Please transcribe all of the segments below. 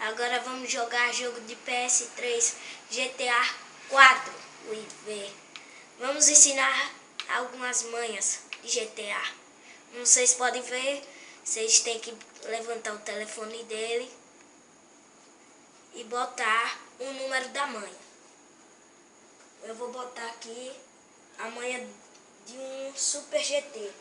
Agora vamos jogar jogo de PS3 GTA 4. Ui, vamos ensinar algumas manhas de GTA. Como vocês podem ver, vocês têm que levantar o telefone dele e botar o número da manha. Eu vou botar aqui a manha de um Super GT.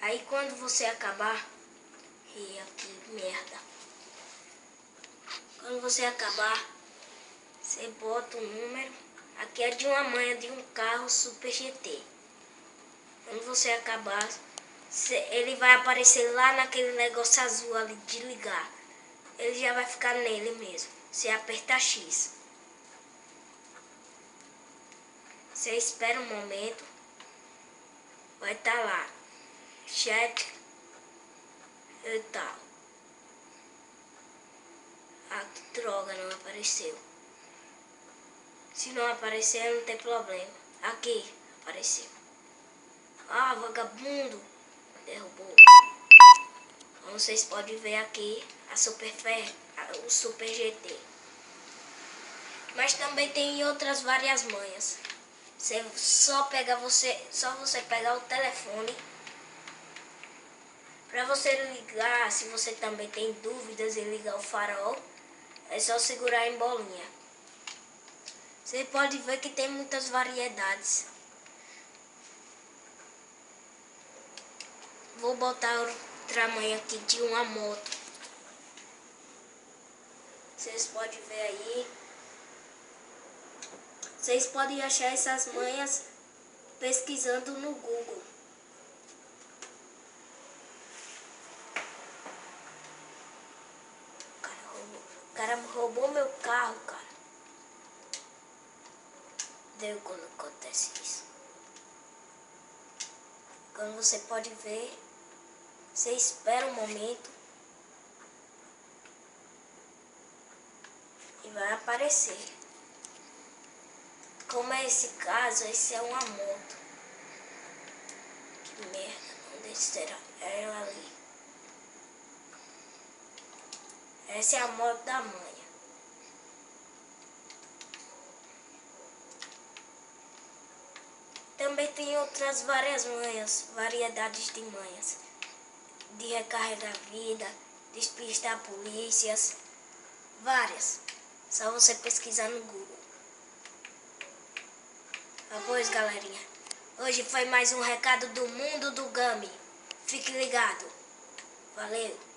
Aí quando você acabar, aqui merda. Quando você acabar, você bota o número. Aqui é de uma manha de um carro Super GT. Quando você acabar, ele vai aparecer lá naquele negócio azul ali de ligar. Ele já vai ficar nele mesmo. Você aperta X. Você espera um momento. Vai estar lá. Chat e tal. Ah, que droga, não apareceu. Se não aparecer, não tem problema. Aqui, apareceu. Ah, vagabundo. Derrubou. Como vocês podem ver aqui, o Super GT. Mas também tem outras várias manhas. Só você pegar o telefone. Para você ligar, se você também tem dúvidas em ligar o farol, é só segurar em bolinha. Você pode ver que tem muitas variedades. Vou botar outra manha aqui de uma moto. Vocês podem ver aí. Vocês podem achar essas manhas pesquisando no Google. O cara roubou meu carro, cara. Deu quando acontece isso. Quando você pode ver, você espera um momento e vai aparecer. Como é esse caso, esse é uma moto. Que merda, onde será? É ela ali. Essa é a moto da manha. Também tem outras várias manhas, variedades de manhas. De recarregar vida, despistar polícias, várias. Só você pesquisar no Google. Pois, galerinha, hoje foi mais um recado do mundo do Gami. Fique ligado. Valeu.